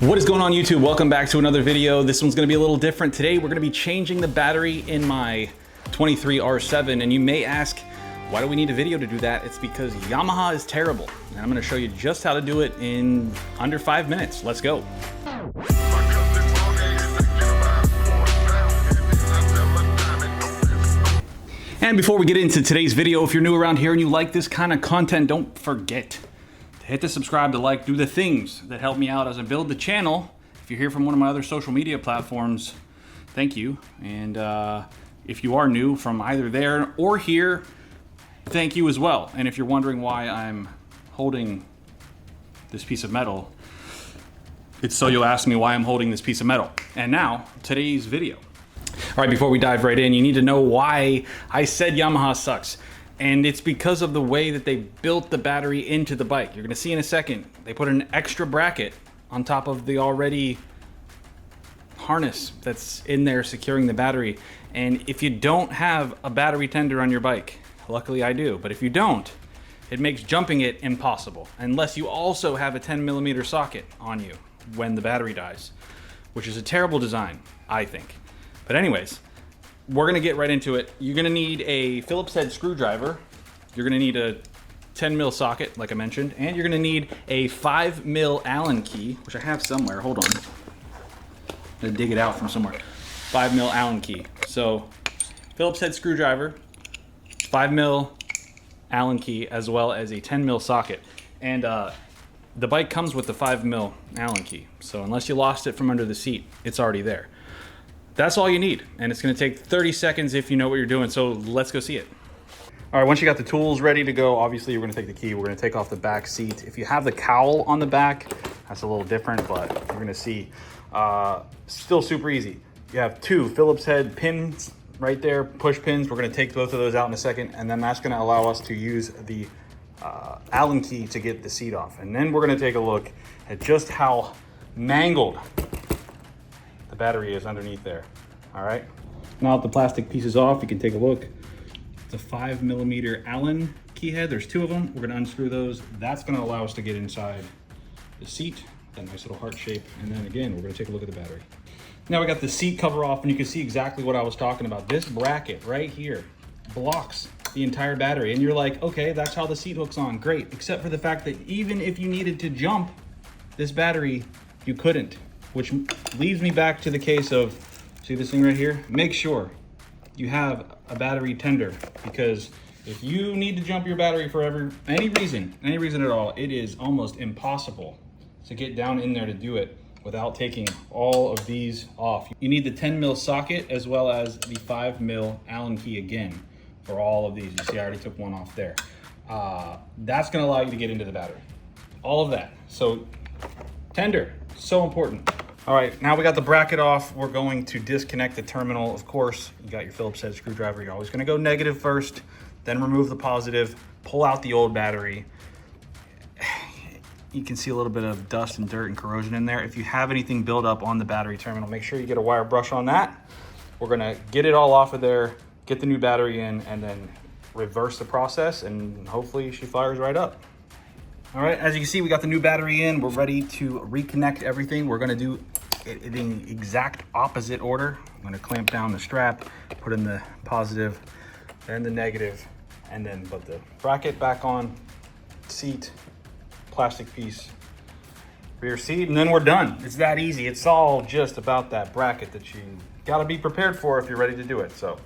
What is going on YouTube? Welcome back to another video. This one's gonna be a little different. Today we're gonna be changing the battery in my 23R7, and you may ask, why do we need a video to do that? It's because Yamaha is terrible. And I'm gonna show you just how to do it in under 5 minutes. Let's go. And before we get into today's video, if you're new around here and you like this kind of content, don't forget to hit the subscribe, to like, do the things that help me out as I build the channel. If you're here from one of my other social media platforms, thank you. And if you are new from either there or here, thank you as well. And if you're wondering why I'm holding this piece of metal, it's so you'll ask me why I'm holding this piece of metal. And now, today's video. All right, before we dive right in, you need to know why I said Yamaha sucks. And it's because of the way that they built the battery into the bike. You're gonna see in a second, they put an extra bracket on top of the already harness that's in there securing the battery. And if you don't have a battery tender on your bike, luckily I do, but if you don't, it makes jumping it impossible, unless you also have a 10mm socket on you when the battery dies, which is a terrible design, I think. But anyways, we're gonna get right into it. You're gonna need a Phillips head screwdriver. You're gonna need a 10mm socket, like I mentioned, and you're gonna need a 5mm Allen key, which I have somewhere. Hold on. I'm gonna dig it out from somewhere. 5mm Allen key. So, Phillips head screwdriver, 5mm Allen key, as well as a 10mm socket. And the bike comes with the 5mm Allen key. So unless you lost it from under the seat, it's already there. That's all you need, and it's gonna take 30 seconds if you know what you're doing, so let's go see it. All right, once you got the tools ready to go, obviously you're gonna take the key, we're gonna take off the back seat. If you have the cowl on the back, that's a little different, but you're gonna see, still super easy. You have two Phillips head pins right there, push pins. We're gonna take both of those out in a second, and then that's gonna allow us to use the Allen key to get the seat off. And then we're gonna take a look at just how mangled the battery is underneath there. All right, now that the plastic piece is off, you can take a look. It's a 5mm Allen key head. There's two of them. We're gonna unscrew those. That's gonna allow us to get inside the seat, that nice little heart shape. And then again, we're gonna take a look at the battery. Now we got the seat cover off, and you can see exactly what I was talking about. This bracket right here blocks the entire battery. And you're like, okay, that's how the seat hooks on. Great, except for the fact that even if you needed to jump this battery, you couldn't. Which leads me back to the case of, see this thing right here? Make sure you have a battery tender, because if you need to jump your battery for any reason at all, it is almost impossible to get down in there to do it without taking all of these off. You need the 10mm socket as well as the 5mm Allen key again for all of these. You see I already took one off there. That's gonna allow you to get into the battery. All of that. So tender, so important. All right, now we got the bracket off. We're going to disconnect the terminal. Of course, you got your Phillips head screwdriver. You're always gonna go negative first, then remove the positive, pull out the old battery. You can see a little bit of dust and dirt and corrosion in there. If you have anything build up on the battery terminal, make sure you get a wire brush on that. We're gonna get it all off of there, get the new battery in, and then reverse the process, and hopefully she fires right up. All right, as you can see, we got the new battery in. We're ready to reconnect everything. We're gonna do it in the exact opposite order. I'm gonna clamp down the strap, put in the positive, then the negative, and then put the bracket back on, seat, plastic piece, rear seat, and then we're done. It's that easy. It's all just about that bracket that you gotta be prepared for if you're ready to do it. So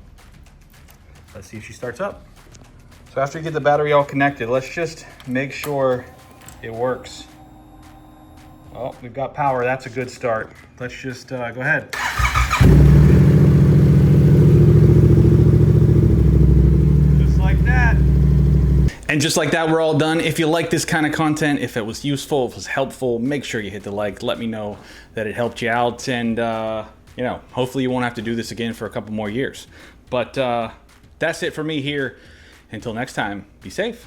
let's see if she starts up. So after you get the battery all connected, let's just make sure it works. Well, we've got power. That's a good start. Let's just go ahead. Just like that. And just like that, we're all done. If you like this kind of content, if it was useful, if it was helpful, make sure you hit the like. Let me know that it helped you out. And, you know, hopefully you won't have to do this again for a couple more years. But that's it for me here. Until next time, be safe.